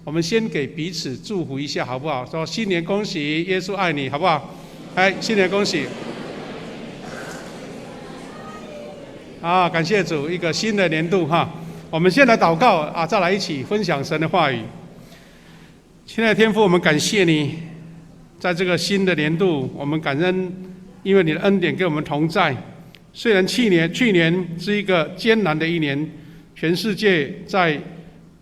我们先给彼此祝福一下，好不好？说新年恭喜，耶稣爱你，好不好？哎，新年恭喜！啊，感谢主，一个新的年度哈。我们先来祷告啊，再来一起分享神的话语。亲爱的天父，我们感谢你，在这个新的年度，我们感恩，因为你的恩典跟我们同在。虽然去年是一个艰难的一年，全世界在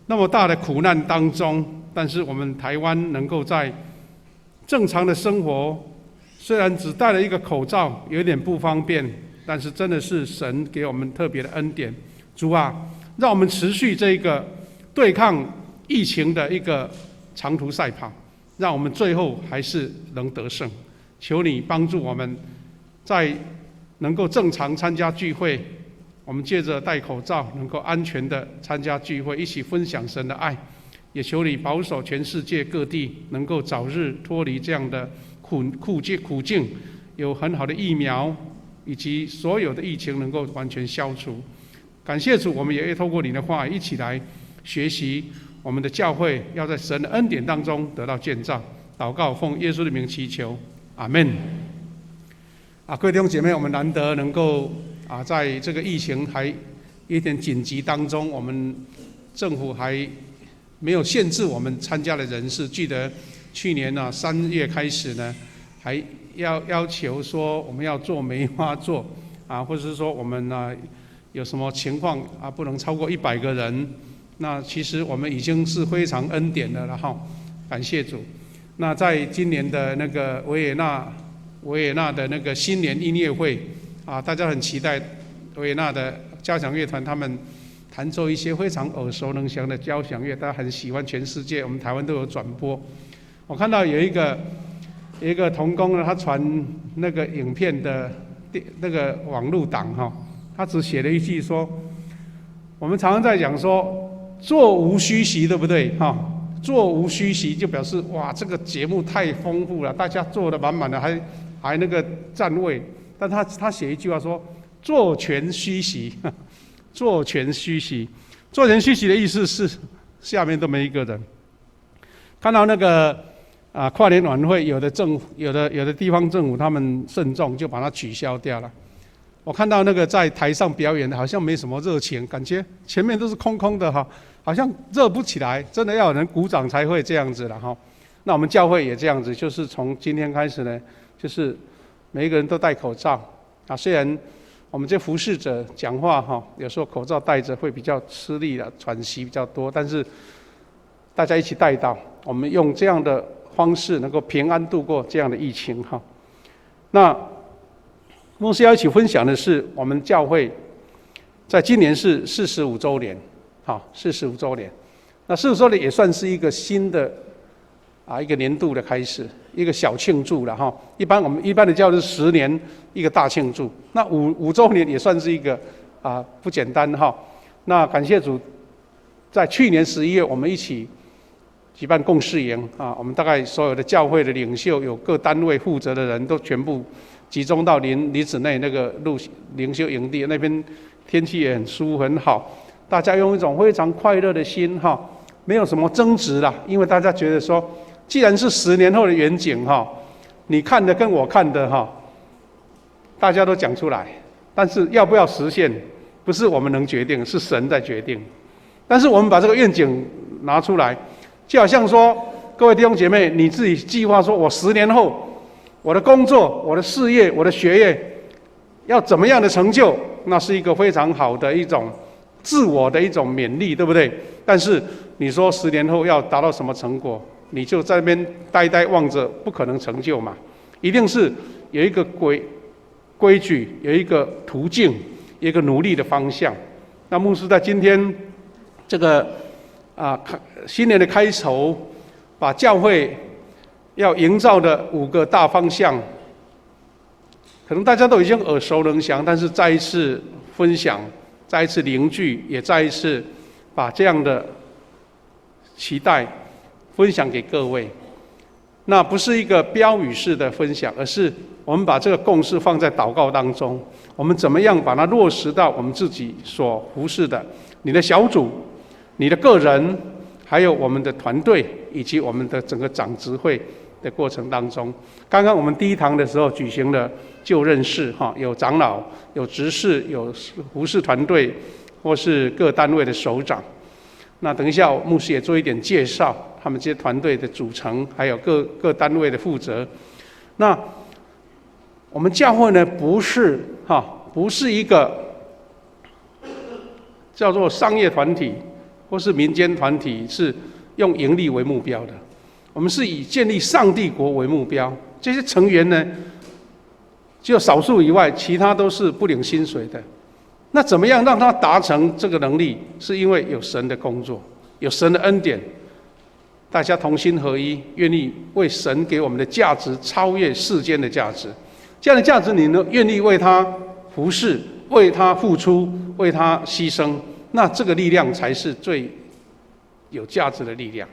那么大的苦难当中，但是我们台湾能够在正常的生活，虽然只戴了一个口罩，有点不方便，但是真的是神给我们特别的恩典。主啊，让我们持续这个对抗疫情的一个长途赛跑，让我们最后还是能得胜。求你帮助我们，在能够正常参加聚会，我们借着戴口罩能够安全的参加聚会，一起分享神的爱。也求你保守全世界各地能够早日脱离这样的苦境，有很好的疫苗，以及所有的疫情能够完全消除。感谢主，我们也透过你的话一起来学习，我们的教会要在神的恩典当中得到建造。祷告奉耶稣的名祈求，阿们。各位弟兄姐妹，我们难得能够在这个疫情还有点紧急当中，我们政府还没有限制我们参加的人士。记得去年3月开始呢，还要求说我们要做梅花座或者是说我们有什么情况不能超过100个人。那其实我们已经是非常恩典的了哈，感谢主。那在今年的那个维也纳的那个新年音乐会大家很期待维也纳的交响乐团他们弹奏一些非常耳熟能详的交响乐，大家很喜欢，全世界我们台湾都有转播。我看到有一个同工呢，他传那个影片的那个网路档他只写了一句说，我们常常在讲说座无虚席，对不对座无虚席就表示哇，这个节目太丰富了，大家坐得满满的，还那个占位。但他写一句话说座全虚席，座全虚席。座全虚席的意思是下面都没一个人。看到那个跨年晚会，有的地方政府他们慎重就把它取消掉了。我看到那个在台上表演的好像没什么热情，感觉前面都是空空的好像热不起来，真的要有人鼓掌才会这样子了那我们教会也这样子，就是从今天开始呢，就是每一个人都戴口罩虽然我们这服侍者讲话有时候口罩戴着会比较吃力的，喘息比较多，但是大家一起带到，我们用这样的方式能够平安度过这样的疫情那牧师要一起分享的是，我们教会在今年是45周年，45周年。那45周年也算是一个新的一个年度的开始，一个小庆祝了我们一般的教会是10年一个大庆祝，那5周年也算是一个不简单那感谢主，在去年11月我们一起举办共事营我们大概所有的教会的领袖，有各单位负责的人都全部集中到林子内那个灵修营地那边，天气也很舒服很好，大家用一种非常快乐的心没有什么争执啦，因为大家觉得说，既然是10年后的远景你看的跟我看的大家都讲出来，但是要不要实现，不是我们能决定，是神在决定。但是我们把这个愿景拿出来，就好像说，各位弟兄姐妹，你自己计划说，我10年后，我的工作、我的事业、我的学业要怎么样的成就，那是一个非常好的一种自我的一种勉励，对不对？但是你说10年后要达到什么成果，你就在那边呆望着，不可能成就嘛，一定是有一个规矩，有一个途径，有一个努力的方向。那牧师在今天这个新年的开头，把教会要营造的5个大方向，可能大家都已经耳熟能详，但是再一次分享，再一次凝聚，也再一次把这样的期待分享给各位。那不是一个标语式的分享，而是我们把这个共识放在祷告当中，我们怎么样把它落实到我们自己所服侍的，你的小组、你的个人，还有我们的团队以及我们的整个长执会的过程当中，刚刚我们第一堂的时候举行了就任式，有长老、有执事、有服事团队，或是各单位的首长。那等一下牧师也做一点介绍，他们这些团队的组成，还有各单位的负责。那我们教会呢，不是一个叫做商业团体或是民间团体，是用盈利为目标的。我们是以建立上帝国为目标。这些成员呢，只有少数以外，其他都是不领薪水的。那怎么样让他达成这个能力？是因为有神的工作，有神的恩典，大家同心合一，愿意为神给我们的价值超越世间的价值。这样的价值，你呢愿意为他服侍，为他付出，为他牺牲，那这个力量才是最有价值的力量。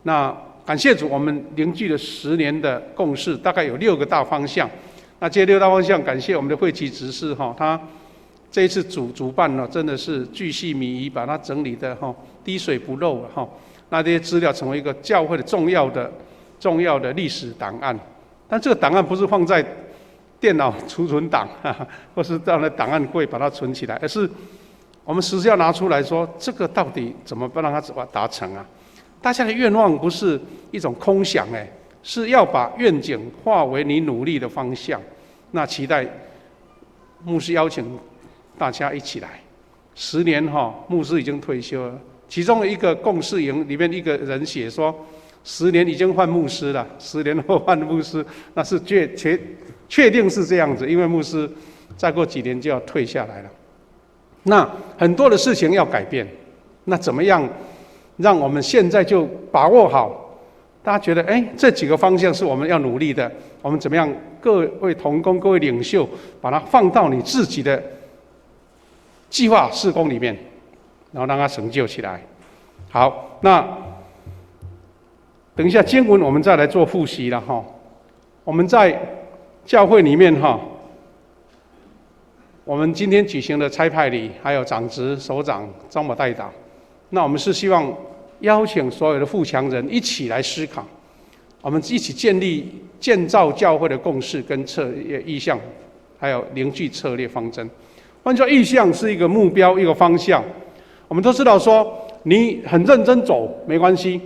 那感谢主，我们凝聚了10年的共识，大概有6个大方向。那这6大方向，感谢我们的会期执事他这一次主办呢，真的是巨细靡遗，把它整理的滴水不漏了那这些资料成为一个教会的重要的历史档案。但这个档案不是放在电脑储存档或是这样的档案柜把它存起来，而是我们实际要拿出来说，这个到底怎么让它达成啊？大家的愿望不是一种空想是要把愿景化为你努力的方向。那期待牧师邀请大家一起来。10年牧师已经退休了，其中的一个共事营里面一个人写说，10年已经换牧师了，10年后换牧师，那是确定是这样子，因为牧师再过几年就要退下来了。那很多的事情要改变，那怎么样让我们现在就把握好？大家觉得这几个方向是我们要努力的，我们怎么样各位同工、各位领袖把它放到你自己的计划事工里面，然后让它成就起来。好，那等一下经文我们再来做复习了我们在教会里面我们今天举行的差派礼，还有长执、首长、张某代祷。那我们是希望邀请所有的富强人一起来思考，我们一起建造教会的共识跟意向，还有凝聚策略方针。换句话说，意向是一个目标，一个方向。我们都知道说，你很认真走没关系，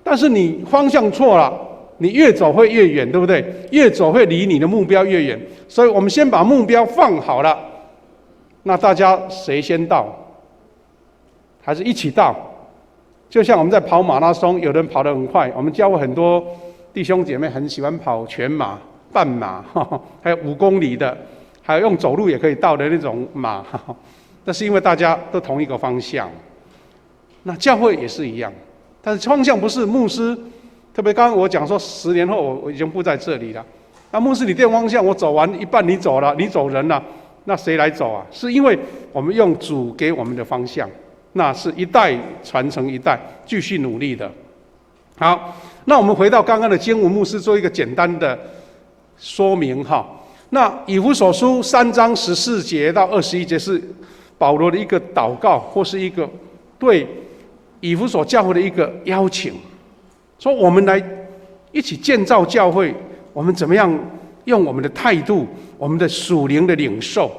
但是你方向错了，你越走会越远，对不对？越走会离你的目标越远。所以我们先把目标放好了，那大家谁先到？还是一起到？就像我们在跑马拉松，有人跑得很快，我们教会很多弟兄姐妹很喜欢跑全马、半马，还有5公里的，还有用走路也可以到的那种马。那是因为大家都同一个方向。那教会也是一样，但是方向不是牧师。特别刚刚我讲说，10年后我已经不在这里了。那牧师你定方向，我走完一半你走了，你走人了，那谁来走啊？是因为我们用主给我们的方向。那是一代传承一代，继续努力的。好，那我们回到刚刚的经文，牧师做一个简单的说明那以弗所书3章14节到21节是保罗的一个祷告，或是一个对以弗所教会的一个邀请，说我们来一起建造教会，我们怎么样用我们的态度，我们的属灵的领受。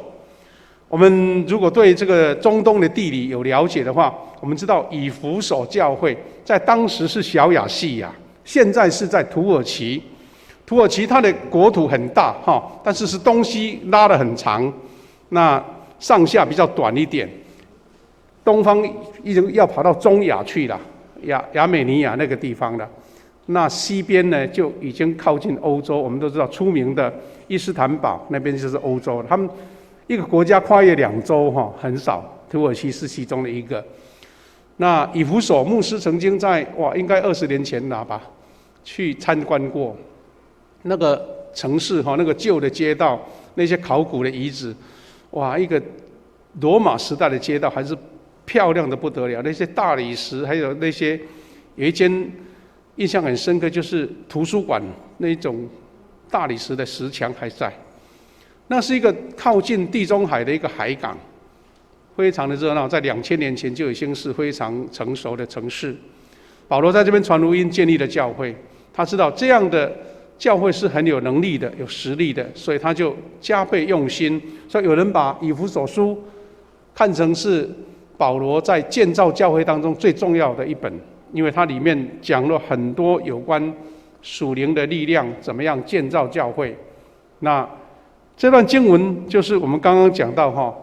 我们如果对这个中东的地理有了解的话，我们知道以弗所教会在当时是小亚细亚，现在是在土耳其。土耳其它的国土很大但是东西拉得很长，那上下比较短一点。东方已经要跑到中亚去了，亚美尼亚那个地方了。那西边呢就已经靠近欧洲，我们都知道出名的伊斯坦堡那边就是欧洲了。他们一个国家跨越2洲很少，土耳其是其中的一个。那以弗所牧师曾经在应该20年前了吧，去参观过那个城市那个旧的街道，那些考古的遗址，一个罗马时代的街道还是漂亮的不得了。那些大理石，还有那些有一间印象很深刻，就是图书馆那种大理石的石墙还在。那是一个靠近地中海的一个海港，非常的热闹，在2000年前就已经是非常成熟的城市。保罗在这边传福音，建立了教会。他知道这样的教会是很有能力的、有实力的，所以他就加倍用心。所以有人把以弗所书看成是保罗在建造教会当中最重要的一本，因为它里面讲了很多有关属灵的力量，怎么样建造教会。那这段经文就是我们刚刚讲到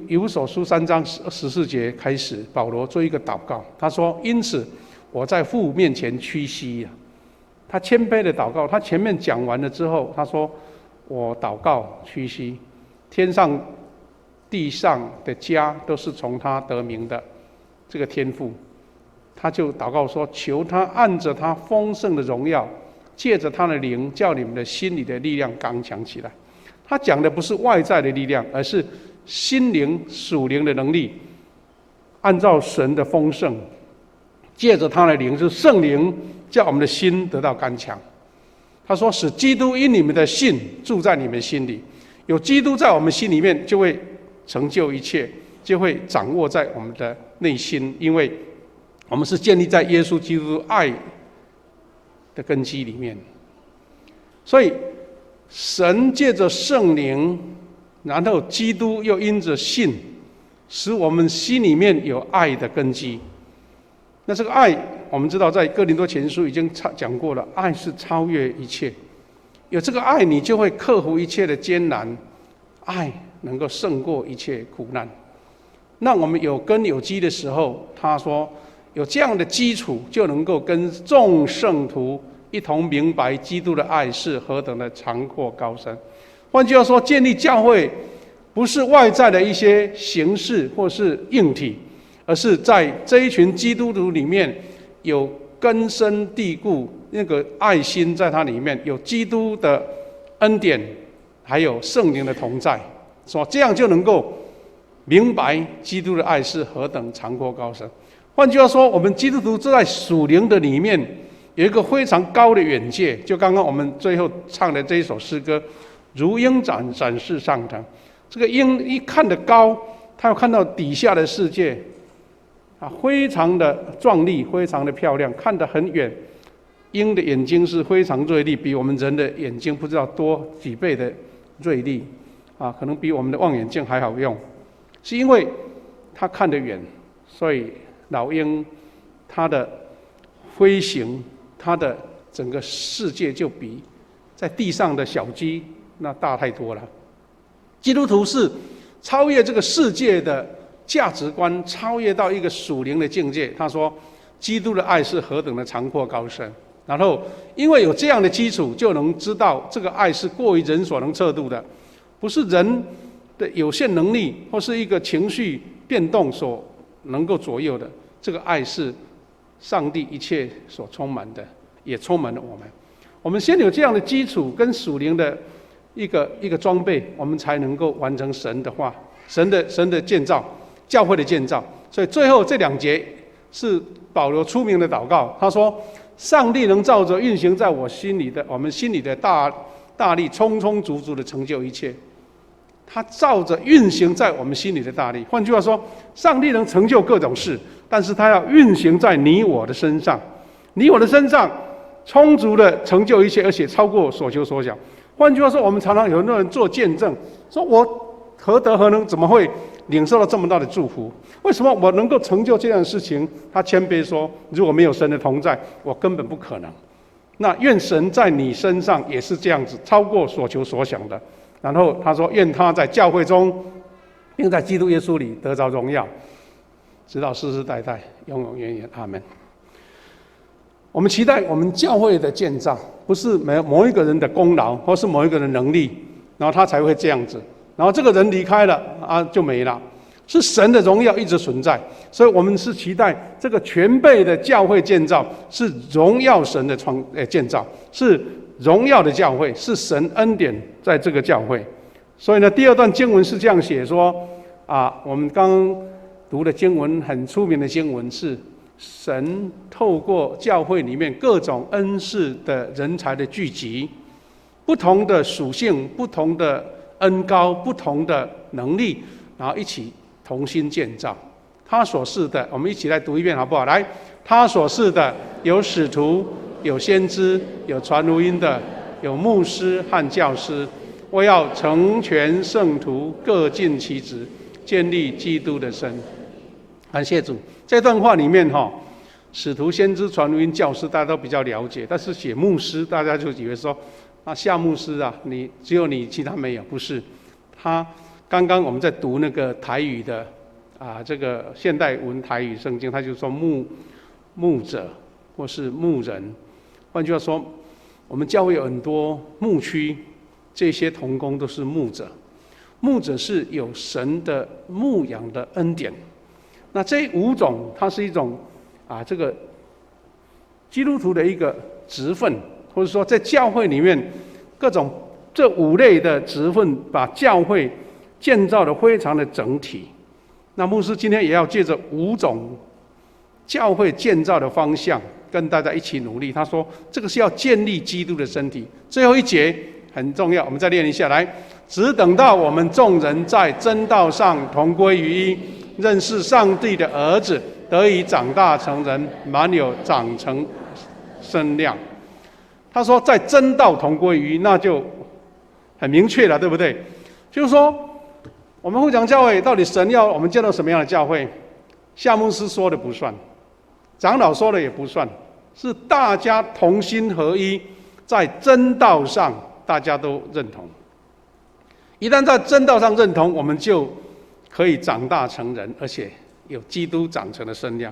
以弗所书3章14节开始，保罗做一个祷告，他说：“因此我在父面前屈膝。”他谦卑的祷告。他前面讲完了之后，他说：“我祷告屈膝，天上地上的家都是从他得名的，这个天父。”他就祷告说：“求他按着他丰盛的荣耀，借着他的灵，叫你们的心里的力量刚强起来。”他讲的不是外在的力量，而是心灵属灵的能力，按照神的丰盛，借着他的灵，是圣灵，叫我们的心得到刚强。他说：“使基督因你们的信住在你们心里。”有基督在我们心里面，就会成就一切，就会掌握在我们的内心，因为我们是建立在耶稣基督爱的根基里面。所以神借着圣灵，然后基督又因着信，使我们心里面有爱的根基。那这个爱，我们知道在哥林多前书已经讲过了，爱是超越一切。有这个爱，你就会克服一切的艰难，爱能够胜过一切苦难。那我们有根有基的时候，他说有这样的基础，就能够跟众圣徒一同明白基督的爱是何等的长阔高深。换句话说，建立教会不是外在的一些形式或是硬体，而是在这一群基督徒里面有根深蒂固那个爱心，在它里面有基督的恩典，还有圣灵的同在，说这样就能够明白基督的爱是何等长阔高深。换句话说，我们基督徒在属灵的里面有一个非常高的远界，就刚刚我们最后唱的这一首诗歌，如鹰展翅上腾。这个鹰一看得高，他要看到底下的世界非常的壮丽，非常的漂亮，看得很远。鹰的眼睛是非常锐利，比我们人的眼睛不知道多几倍的锐利可能比我们的望远镜还好用，是因为它看得远。所以老鹰它的飞行，它的整个世界就比在地上的小鸡那大太多了。基督徒是超越这个世界的价值观，超越到一个属灵的境界。他说基督的爱是何等的长阔高深，然后因为有这样的基础，就能知道这个爱是过于人所能测度的，不是人的有限能力或是一个情绪变动所能够左右的。这个爱是上帝一切所充满的，也充满了我们。我们先有这样的基础跟属灵的一个装备，我们才能够完成神的话，神的建造，教会的建造。所以最后这2节是保罗出名的祷告，他说：“上帝能照着运行在我们心里的大力，充充足足的成就一切。”他照着运行在我们心里的大力。换句话说，上帝能成就各种事，但是他要运行在你我的身上，你我的身上充足的成就一切，而且超过所求所想。换句话说，我们常常有很多人做见证，说我何德何能，怎么会领受到这么大的祝福？为什么我能够成就这样的事情？他谦卑说：“如果没有神的同在，我根本不可能。”那愿神在你身上也是这样子，超过所求所想的。然后他说：“愿他在教会中，并在基督耶稣里得着荣耀，直到世世代代，永永远远。阿们。”我们期待我们教会的建造，不是某一个人的功劳，或是某一个人的能力，然后他才会这样子。然后这个人离开了就没了，是神的荣耀一直存在。所以我们是期待这个全备的教会建造，是荣耀神的建造，是荣耀的教会，是神恩典在这个教会。所以呢，第2段经文是这样写说我们刚刚读的经文很出名的经文是神透过教会里面各种恩赐的人才的聚集，不同的属性，不同的恩膏，不同的能力，然后一起同心建造他所示的。我们一起来读一遍好不好？来，他所示的有使徒，有先知，有传福音的，有牧师和教师。我要成全圣徒，各尽其职，建立基督的身。感谢主。这段话里面使徒、先知、传福音、教师大家都比较了解，但是写牧师，大家就以为说，夏牧师啊，你只有你，其他没有，不是。他刚刚我们在读那个台语的这个现代文台语圣经，他就说牧者或是牧人。换句话说，我们教会有很多牧区，这些同工都是牧者。牧者是有神的牧养的恩典。那这5种，它是一种这个基督徒的一个职分，或者说在教会里面各种这5类的职分，把教会建造的非常的整体。那牧师今天也要借着5种教会建造的方向，跟大家一起努力。他说，这个是要建立基督的身体。最后一节很重要，我们再练一下来。只等到我们众人在真道上同归于一，认识上帝的儿子，得以长大成人，满有长成身量。他说，在真道同归于一，那就很明确了，对不对？就是说，我们富强教会到底神要我们建造什么样的教会？夏牧师说的不算，长老说的也不算，是大家同心合一，在真道上大家都认同。一旦在真道上认同，我们就可以长大成人，而且有基督长成的身量。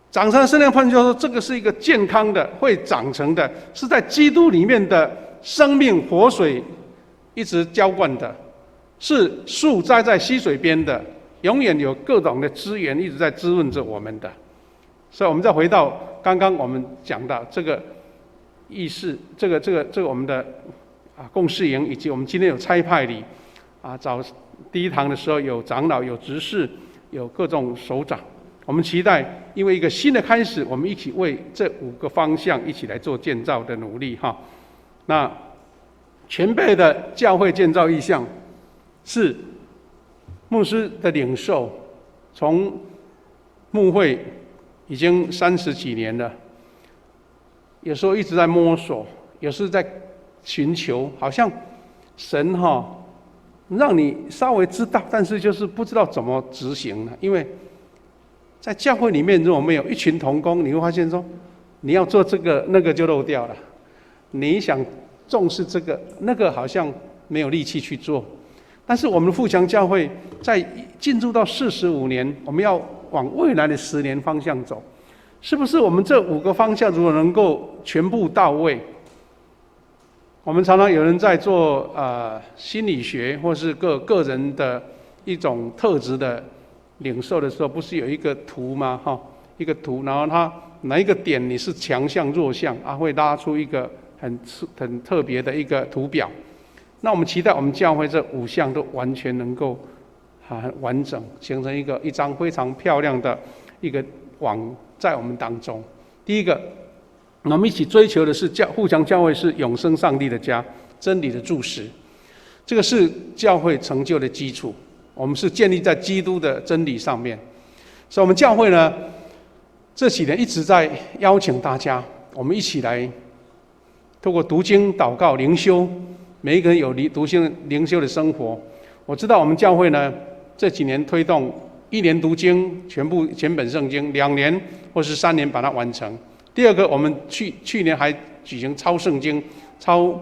长成的身量，换句话说，这个是一个健康的、会长成的，是在基督里面的生命活水一直浇灌的，是树栽在溪水边的，永远有各种的资源一直在滋润着我们的。所以我们再回到刚刚我们讲到这个议事，这个我们的共事营，以及我们今天有差派礼早第一堂的时候有长老、有执事、有各种首长。我们期待因为一个新的开始，我们一起为这5个方向一起来做建造的努力那全备的教会建造意向是牧师的领受，从牧会已经30几年了，有时候一直在摸索，有时候在寻求，好像神让你稍微知道，但是就是不知道怎么执行了。因为在教会里面，如果没有一群同工，你会发现说，你要做这个那个就漏掉了，你想重视这个那个好像没有力气去做。但是我们的富强教会在进入到45年，我们要往未来的10年方向走，是不是我们这5个方向如果能够全部到位？我们常常有人在做心理学或是个人的一种特质的领受的时候，不是有一个图吗？一个图，然后它哪一个点你是强项弱项会拉出一个很特别的一个图表。那我们期待我们教会这5项都完全能够很完整，形成一张非常漂亮的一个网在我们当中。第一个，我们一起追求的是富强教会是永生上帝的家，真理的柱石，这个是教会成就的基础。我们是建立在基督的真理上面，所以我们教会呢这几年一直在邀请大家，我们一起来透过读经、祷告、灵修，每一个人有读经灵修的生活。我知道我们教会呢这几年推动1年读经全本圣经，2年或是3年把它完成。第二个，我们去年还举行抄圣经、抄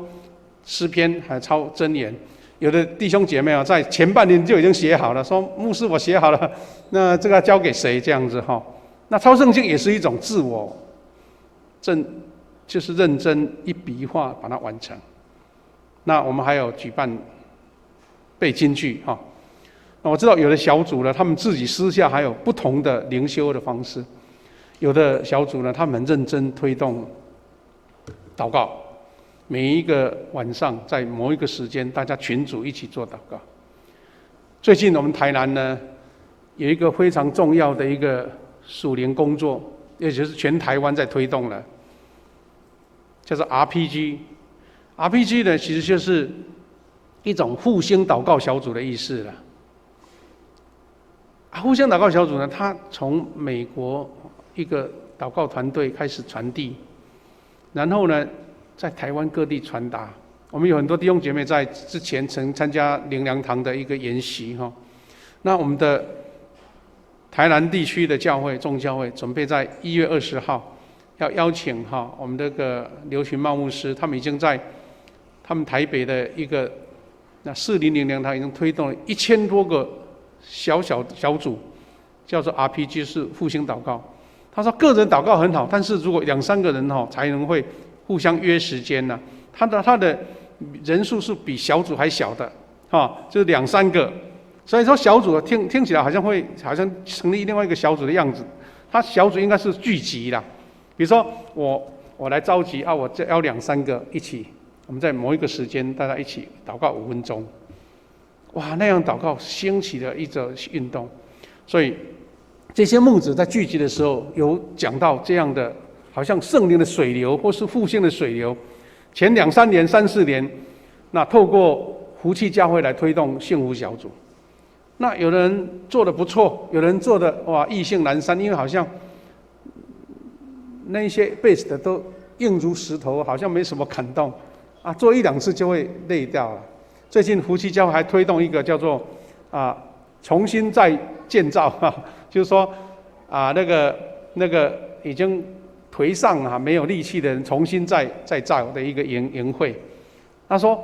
诗篇，还抄箴言。有的弟兄姐妹在前半年就已经写好了，说牧师我写好了，那这个要交给谁这样子那抄圣经也是一种自我就是认真一笔一画把它完成。那我们还有举办背金句那我知道有的小组呢，他们自己私下还有不同的灵修的方式。有的小组呢，他们很认真推动祷告，每一个晚上在某一个时间，大家群组一起做祷告。最近我们台南呢有一个非常重要的一个属灵工作，也就是全台湾在推动了，叫做 RPG。RPG 呢其实就是一种复兴祷告小组的意思了。复兴祷告小组呢，它从美国一个祷告团队开始传递，然后呢，在台湾各地传达。我们有很多弟兄姐妹在之前曾参加灵粮堂的一个研习哈。那我们的台南地区的教会众教会准备在1月20号要邀请我们这个刘群茂牧师，他们已经在他们台北的一个士林灵粮堂已经推动了1000多个小组，叫做 RPG 是复兴祷告。他说个人祷告很好，但是如果2、3个人才能会互相约时间呢。他的人数是比小组还小的，就是2、3个。所以说小组听起来好像成立另外一个小组的样子。他小组应该是聚集啦，比如说我来召集我邀2、3个一起，我们在某一个时间大家一起祷告5分钟。哇，那样祷告兴起了一则运动。所以这些牧者在聚集的时候有讲到这样的，好像圣灵的水流或是复兴的水流。前2、3年、3、4年，那透过福气教会来推动幸福小组。那有人做得不错，有人做得意兴阑珊，因为好像那一些 base 的都硬如石头，好像没什么感动做1、2次就会累掉了。最近福气教会还推动一个叫做重新再建造就是说那个已经颓丧没有力气的人重新再造的一个营会。他说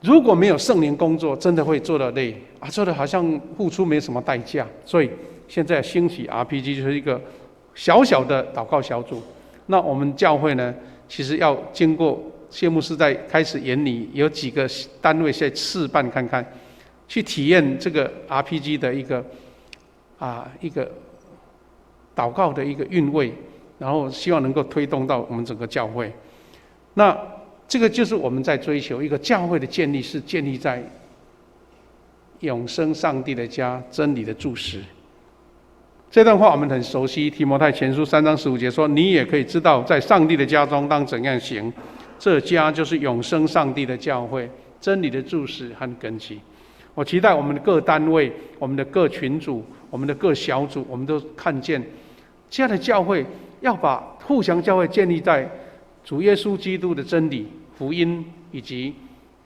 如果没有圣灵工作，真的会做得累做得好像付出没什么代价。所以现在兴起 RPG 就是一个小小的祷告小组。那我们教会呢，其实要经过谢牧师在开始研拟，有几个单位在试办看看，去体验这个 RPG 的一个祷告的一个韵味，然后希望能够推动到我们整个教会。那这个就是我们在追求一个教会的建立，是建立在永生上帝的家，真理的柱石。这段话我们很熟悉，提摩太前书3章15节说：“你也可以知道，在上帝的家中当怎样行。这家就是永生上帝的教会，真理的柱石和根基。”我期待我们的各单位、我们的各群组、我们的各小组，我们都看见这样的教会要把互相教会建立在主耶稣基督的真理、福音以及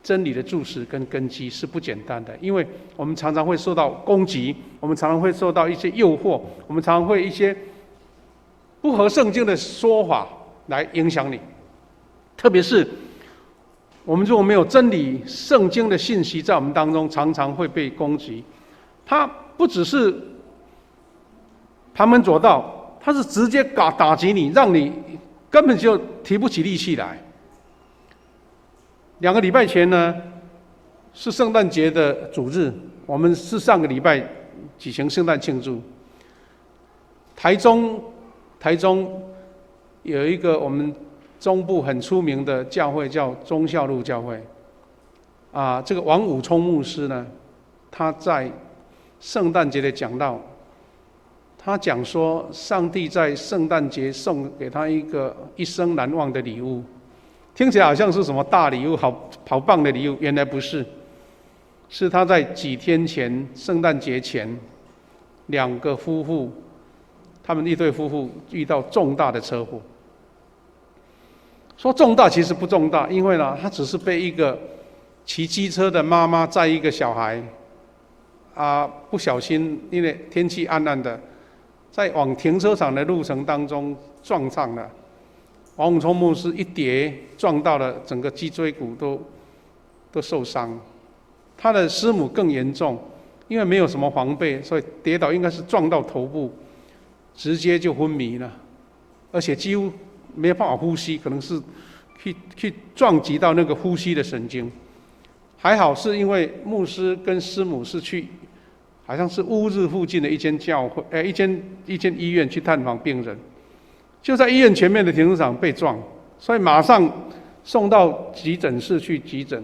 真理的柱石跟根基是不简单的。因为我们常常会受到攻击，我们常常会受到一些诱惑，我们常常会一些不合圣经的说法来影响你。特别是我们如果没有真理圣经的信息在我们当中，常常会被攻击。它不只是旁门左道，它是直接打击你，让你根本就提不起力气来。2个礼拜前呢，是圣诞节的主日，我们是上个礼拜举行圣诞庆祝。台中有一个我们中部很出名的教会叫忠孝路教会，这个王武聪牧师呢，他在圣诞节的讲道，他讲说上帝在圣诞节送给他一个一生难忘的礼物。听起来好像是什么大礼物，好棒的礼物，原来不是，是他在几天前，圣诞节前，2个夫妇，他们一对夫妇遇到重大的车祸。说重大其实不重大，因为呢，他只是被一个骑机车的妈妈载一个小孩，不小心因为天气暗暗的，在往停车场的路程当中撞上了。王武聪牧师一跌，撞到了整个脊椎骨都受伤。他的师母更严重，因为没有什么防备，所以跌倒应该是撞到头部，直接就昏迷了，而且几乎没有办法呼吸，可能是去撞击到那个呼吸的神经。还好是因为牧师跟师母是去，好像是乌日附近的一间教会，一间医院去探访病人。就在医院前面的停车场被撞，所以马上送到急诊室去急诊。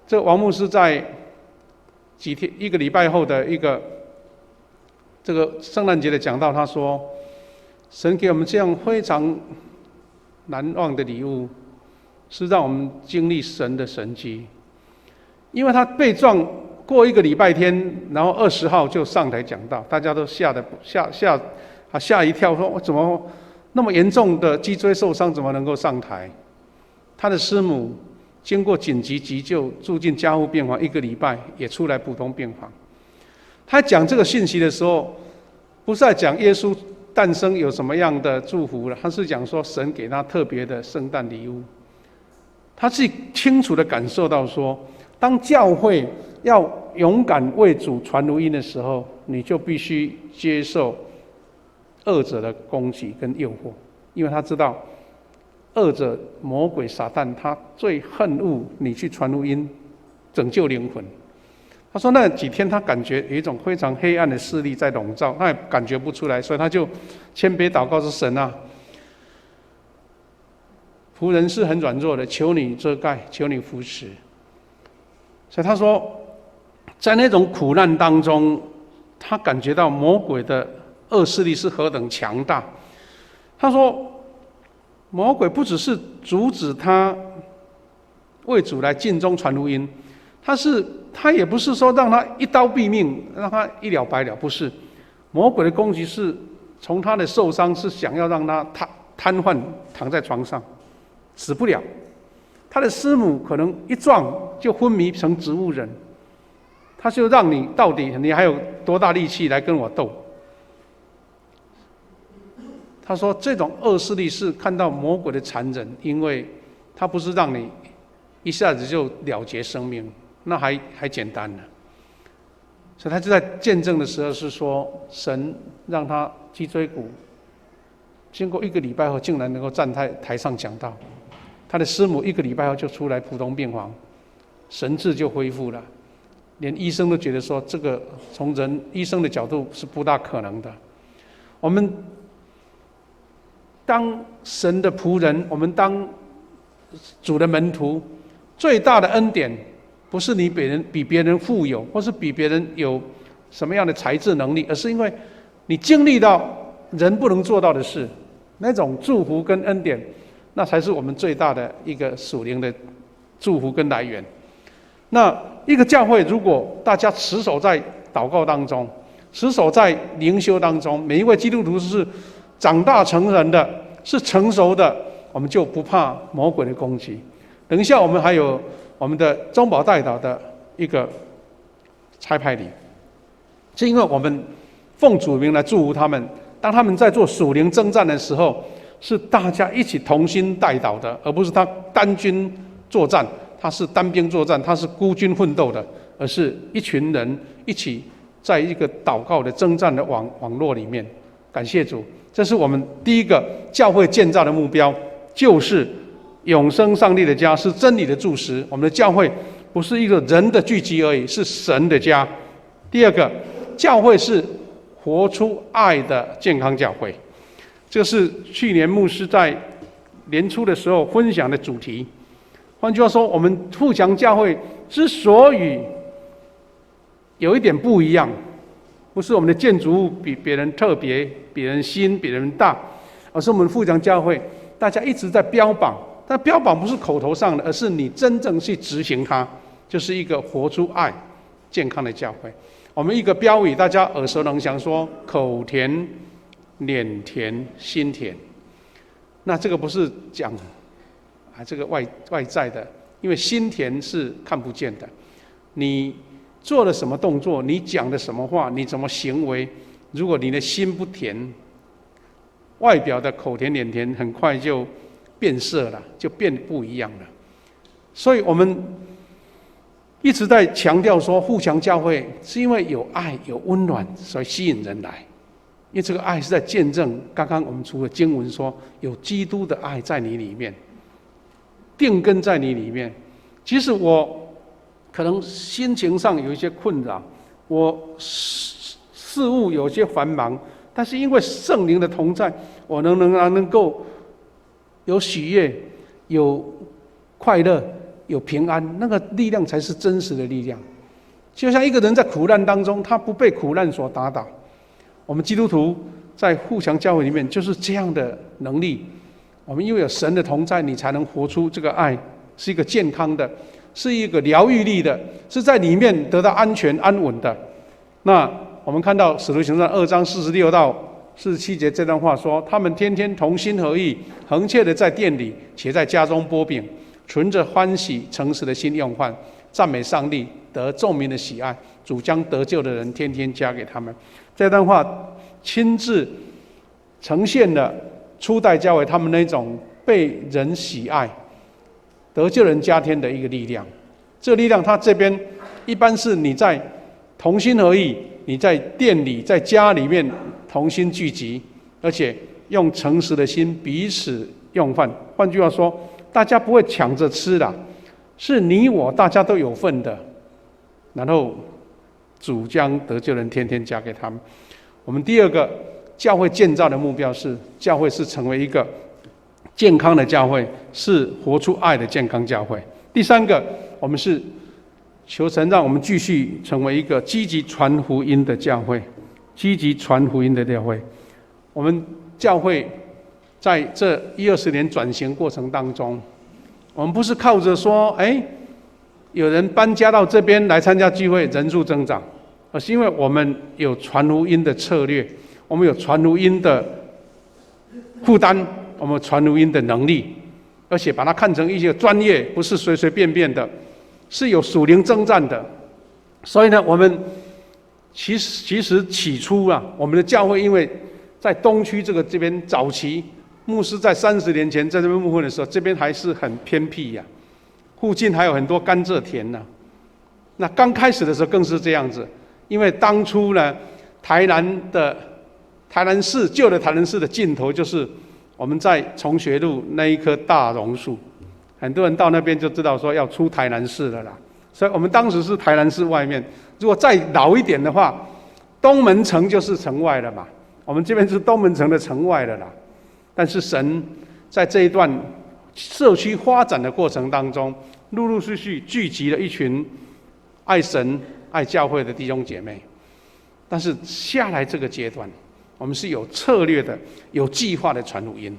这王牧师在1个礼拜后的这个圣诞节的讲道，他说：“神给我们这样非常难忘的礼物，是让我们经历神的神迹。因为他被撞过1个礼拜天，然后20号就上台讲道，大家都吓他吓一跳，说：“我怎么那么严重的脊椎受伤，怎么能够上台？”他的师母经过紧急急救，住进加护病房1个礼拜，也出来普通病房。他讲这个信息的时候，不是在讲耶稣诞生有什么样的祝福了，他是讲说神给他特别的圣诞礼物。他自己清楚地感受到说，当教会要勇敢为主传福音的时候，你就必须接受恶者的攻击跟诱惑，因为他知道恶者魔鬼撒旦他最恨恶你去传福音拯救灵魂。他说那几天他感觉有一种非常黑暗的势力在笼罩，他也感觉不出来，所以他就谦卑祷告说：“神啊，仆人是很软弱的，求你遮盖，求你扶持。”所以他说，在那种苦难当中，他感觉到魔鬼的恶势力是何等强大。他说，魔鬼不只是阻止他为主来尽忠传福音，他也不是说让他一刀毙命，让他一了百了，不是。魔鬼的攻击是从他的受伤，是想要让他瘫痪躺在床上，死不了。他的师母可能一撞就昏迷成植物人，他就让你到底你还有多大力气来跟我斗？他说这种恶势力是看到魔鬼的残忍，因为他不是让你一下子就了结生命，那还简单呢。所以他就在见证的时候是说，神让他脊椎骨经过1个礼拜后，竟然能够站在台上讲道。他的师母1个礼拜后就出来普通病房，神志就恢复了，连医生都觉得说这个从医生的角度是不大可能的。我们当神的仆人，我们当主的门徒，最大的恩典不是你比别人富有，或是比别人有什么样的才智能力，而是因为你经历到人不能做到的事，那种祝福跟恩典，那才是我们最大的一个属灵的祝福跟来源。那一个教会，如果大家持守在祷告当中，持守在灵修当中，每一位基督徒是长大成人的，是成熟的，我们就不怕魔鬼的攻击。等一下我们还有我们的中保代祷的一个差派礼，是因为我们奉主名来祝福他们，当他们在做属灵征战的时候，是大家一起同心代祷的，而不是他单军作战，他是单兵作战，他是孤军奋斗的，而是一群人一起在一个祷告的征战的网络里面。感谢主，这是我们第一个教会建造的目标，就是永生上帝的家，是真理的柱石。我们的教会不是一个人的聚集而已，是神的家。第二个，教会是活出爱的健康教会，这是去年牧师在年初的时候分享的主题。换句话说，我们富强教会之所以有一点不一样，不是我们的建筑物比别人特别、比人新、比人大，而是我们富强教会大家一直在标榜，但标榜不是口头上的，而是你真正去执行它，就是一个活出爱、健康的教会。我们一个标语大家耳熟能详，说口甜、脸甜、心甜。那这个不是讲这个外在的，因为心甜是看不见的。你做了什么动作，你讲的什么话，你怎么行为，如果你的心不甜，外表的口甜脸甜很快就变色了，就变不一样了。所以我们一直在强调说，富强教会是因为有爱有温暖，所以吸引人来。因为这个爱是在见证，刚刚我们除了经文说有基督的爱在你里面，定根在你里面。即使我可能心情上有一些困扰，我事务有些繁忙，但是因为圣灵的同在，我能够有喜悦、有快乐、有平安，那个力量才是真实的力量。就像一个人在苦难当中，他不被苦难所打倒。我们基督徒在富强教会里面就是这样的能力。我们因为有神的同在，你才能活出这个爱，是一个健康的，是一个疗愈力的，是在里面得到安全安稳的。那我们看到使徒行传2章46到47节这段话说：他们天天同心合意，恒切的在店里，且在家中擘饼，存着欢喜诚实的心用饭，赞美上帝，得众民的喜爱。主将得救的人天天加给他们。这段话亲自呈现了初代教会他们那种被人喜爱、得救人加添的一个力量。这个力量，它这边一般是你在同心合意，你在店里、在家里面同心聚集，而且用诚实的心彼此用饭。换句话说，大家不会抢着吃啦，是你我大家都有份的。然后主将得救人天天加给他们。我们第二个教会建造的目标是，教会是成为一个健康的教会，是活出爱的健康教会。第三个，我们是求神让我们继续成为一个积极传福音的教会，积极传福音的教会。我们教会在这10-20年转型过程当中，我们不是靠着说，有人搬家到这边来参加聚会，人数增长，而是因为我们有传福音的策略，我们有传福音的负担，我们有传福音的能力，而且把它看成一些专业，不是随随便便的，是有属灵征战的。所以呢，我们其实起初啊，我们的教会因为在东区这边早期，牧师在30年前在这边牧会的时候，这边还是很偏僻呀，附近还有很多甘蔗田呢。那刚开始的时候更是这样子，因为当初呢，台南市旧的台南市的尽头就是我们在崇学路那一棵大榕树，很多人到那边就知道说要出台南市了啦。所以我们当时是台南市外面，如果再老一点的话，东门城就是城外了嘛。我们这边是东门城的城外了啦。但是神在这一段社区发展的过程当中，陆陆续续聚集了一群爱神、爱教会的弟兄姐妹。但是下来这个阶段，我们是有策略的、有计划的传福音。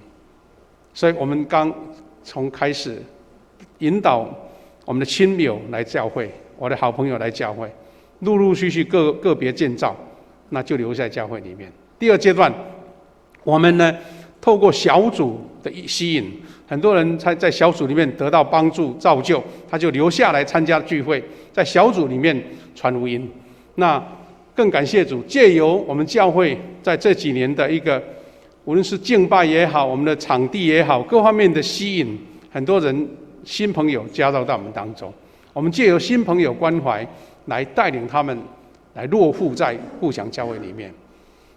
所以我们刚从开始引导我们的亲友来教会，我的好朋友来教会，陆陆续续个别建造，那就留在教会里面。第二阶段，我们呢透过小组的吸引，很多人在小组里面得到帮助造就，他就留下来参加聚会，在小组里面传福音。那更感谢主，借由我们教会在这几年的一个，无论是敬拜也好，我们的场地也好，各方面的吸引，很多人新朋友加入到我们当中。我们借由新朋友关怀来带领他们来落户在互享教会里面。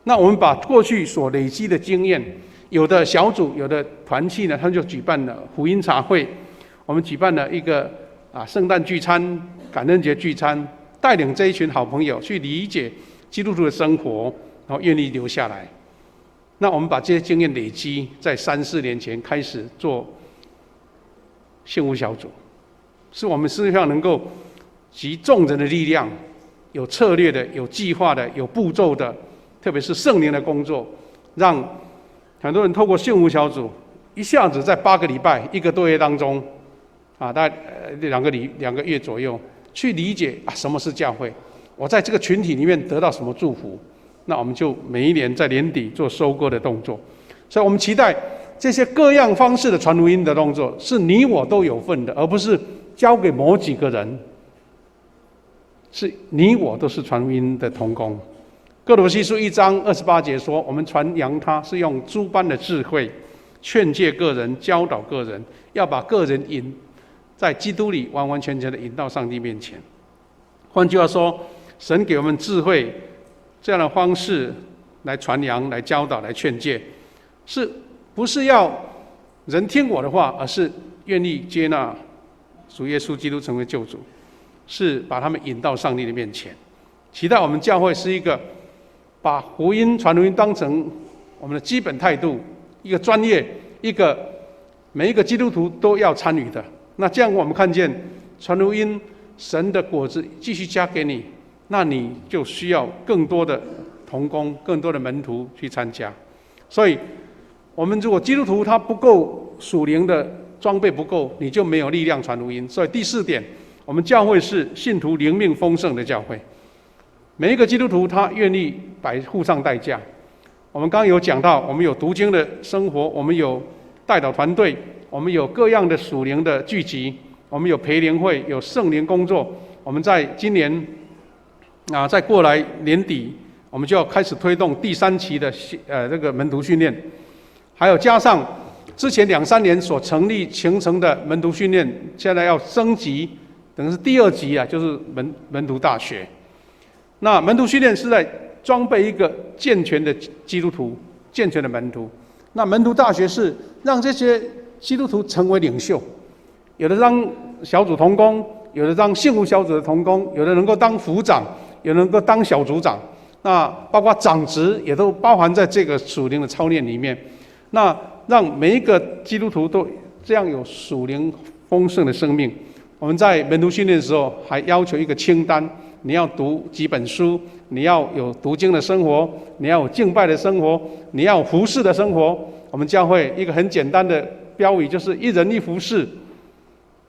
那我们把过去所累积的经验，有的小组、有的团契呢，他们就举办了福音茶会，我们举办了一个圣诞聚餐、感恩节聚餐，带领这一群好朋友去理解基督徒的生活，然后愿意留下来。那我们把这些经验累积，在3-4年前开始做幸福小组，是我们实际上能够集众人的力量，有策略的、有计划的、有步骤的，特别是圣灵的工作，让很多人透过幸福小组，一下子在8个礼拜、1个多月当中，大概2个月左右，去理解什么是教会，我在这个群体里面得到什么祝福。那我们就每一年在年底做收割的动作。所以我们期待这些各样方式的传福音的动作，是你我都有份的，而不是交给某几个人，是你我都是传福音的同工。哥罗西书1章28节说，我们传扬他是用诸般的智慧劝诫个人、教导个人，要把个人引在基督里完完全全的引到上帝面前。换句话说，神给我们智慧这样的方式来传扬、来教导、来劝诫，是不是要人听我的话，而是愿意接纳主耶稣基督成为救主，是把他们引到上帝的面前。期待我们教会是一个把福音、传福音当成我们的基本态度，一个专业，一个每一个基督徒都要参与的。那这样我们看见传福音神的果子继续加给你，那你就需要更多的同工、更多的门徒去参加。所以我们如果基督徒他不够属灵的装备不够，你就没有力量传福音。所以第4点，我们教会是信徒灵命丰盛的教会。每一个基督徒他愿意付上代价，我们刚刚有讲到，我们有读经的生活，我们有代祷团队，我们有各样的属灵的聚集，我们有培灵会，有圣灵工作。我们在今年再过来年底，我们就要开始推动第3期的这个门徒训练，还有加上之前2、3年所成立形成的门徒训练，现在要升级，等于是第2级啊，就是门徒大学。那门徒训练是在装备一个健全的基督徒、健全的门徒。那门徒大学是让这些基督徒成为领袖，有的当小组同工，有的当幸福小组的同工，有的能够当副长，有的能够当小组长。那包括长职也都包含在这个属灵的操练里面。那让每一个基督徒都这样有属灵丰盛的生命。我们在门徒训练的时候，还要求一个清单。你要读几本书，你要有读经的生活，你要有敬拜的生活，你要有服侍的生活。我们教会一个很简单的标语就是一人一服侍。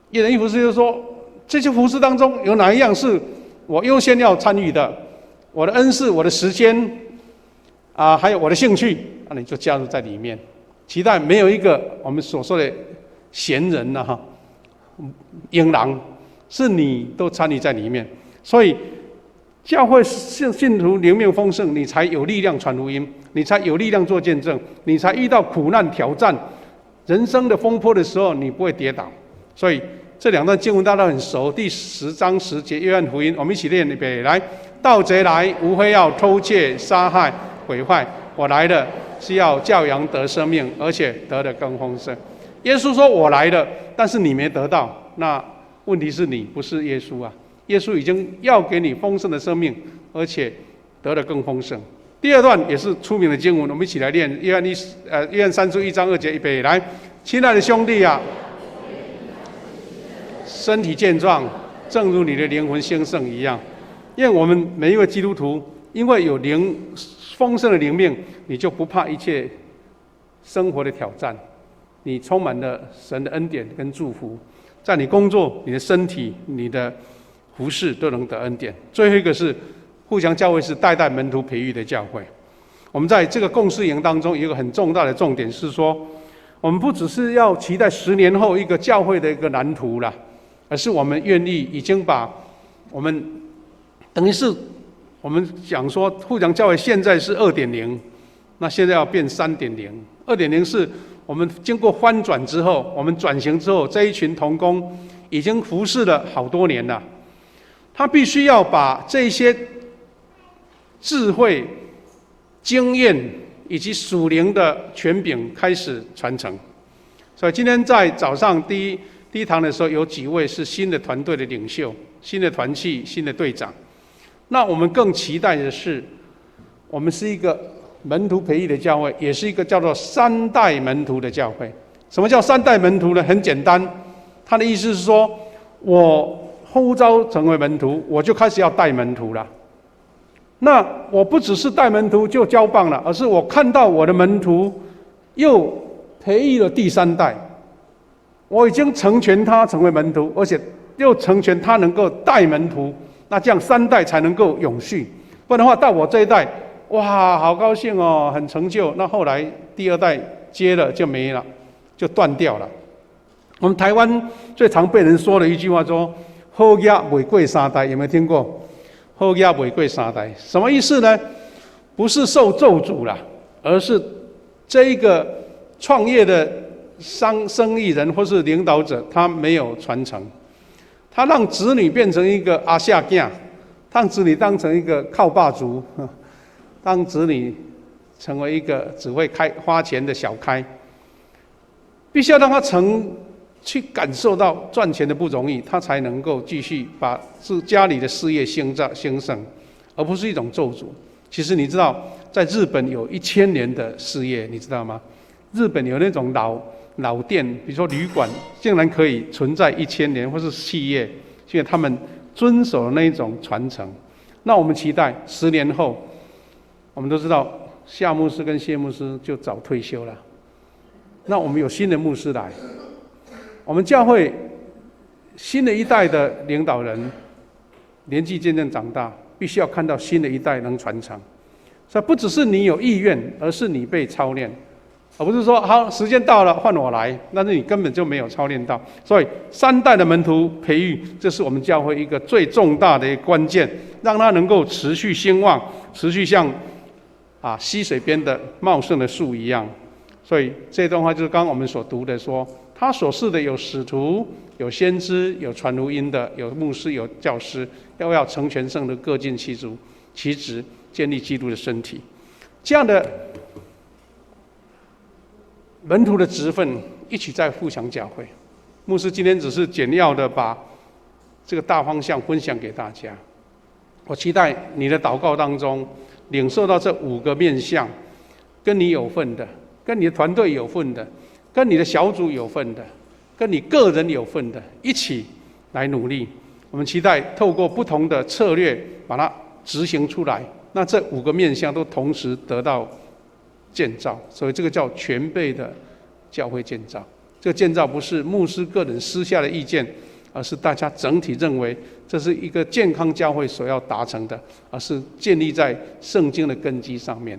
一人一服侍就是说，这些服侍当中有哪一样是我优先要参与的？我的恩赐、我的时间还有我的兴趣，那你就加入在里面。期待没有一个我们所说的闲人淫狼，是你都参与在里面。所以教会信徒灵命丰盛，你才有力量传福音，你才有力量做见证，你才遇到苦难挑战人生的风波的时候，你不会跌倒。所以这2段经文大家都很熟，第10章10节约翰福音，我们一起念，预备来。盗贼来，无非要偷窃、杀害、毁坏。我来了，是要叫羊得生命，而且得的更丰盛。耶稣说我来了，但是你没得到，那问题是你不是耶稣啊。耶稣已经要给你丰盛的生命，而且得的更丰盛。第2段也是出名的经文，我们一起来念约翰3书1章2节，预备来。亲爱的兄弟啊，身体健壮，正如你的灵魂兴盛一样。因为我们每一位基督徒，因为有丰盛的灵命，你就不怕一切生活的挑战，你充满了神的恩典跟祝福，在你工作、你的身体、你的服事都能得恩典。最后一个是互相教会是代代门徒培育的教会。我们在这个共事营当中有一个很重大的重点是说，我们不只是要期待10年后一个教会的一个蓝图啦，而是我们愿意已经把我们等于是我们讲说互相教会现在是 2.0， 那现在要变 3.0。 2.0 是我们经过翻转之后，我们转型之后，这一群同工已经服侍了好多年了，他必须要把这些智慧、经验以及属灵的权柄开始传承。所以今天在早上第一堂的时候，有几位是新的团队的领袖、新的团契、新的队长。那我们更期待的是，我们是一个门徒培育的教会，也是一个叫做3代门徒的教会。什么叫3代门徒呢？很简单，他的意思是说，我呼召成为门徒，我就开始要带门徒了。那我不只是带门徒就交棒了，而是我看到我的门徒又培育了第3代，我已经成全他成为门徒，而且又成全他能够带门徒。那这样3代才能够永续，不然的话到我这一代，哇，好高兴哦，很成就。那后来第2代接了就没了，就断掉了。我们台湾最常被人说的一句话说：“好业未过3代”，有没有听过？好业未过3代，什么意思呢？不是受咒诅啦，而是这一个创业的生意人或是领导者，他没有传承。他让子女变成一个阿下囝，让子女当成一个靠爸族，当子女成为一个只会花钱的小开，必须要让他去感受到赚钱的不容易，他才能够继续把家里的事业兴盛，而不是一种咒诅。其实你知道，在日本有1000年的事业，你知道吗？日本有那种老店，比如说旅馆，竟然可以存在1000年，或是企业，因为他们遵守那一种传承。那我们期待10年后，我们都知道夏牧师跟谢牧师就早退休了，那我们有新的牧师来，我们教会新的一代的领导人年纪渐渐长大，必须要看到新的一代能传承。所以不只是你有意愿，而是你被操练，而不是说好时间到了换我来，但是你根本就没有操练到。所以3代的门徒培育，这是我们教会一个最重大的一个关键，让他能够持续兴旺，持续像溪水边的茂盛的树一样。所以这段话就是刚刚我们所读的说，他所示的有使徒，有先知，有传福音的，有牧师，有教师，要成全圣徒，各尽其职，建立基督的身体。这样的门徒的职分一起在富强教会。牧师今天只是简要的把这个大方向分享给大家。我期待你的祷告当中领受到这5个面向，跟你有份的，跟你的团队有份的，跟你的小组有份的，跟你个人有份的，一起来努力。我们期待透过不同的策略把它执行出来，那这5个面向都同时得到建造，所以这个叫全备的教会建造。这个建造不是牧师个人私下的意见，而是大家整体认为这是一个健康教会所要达成的，而是建立在圣经的根基上面。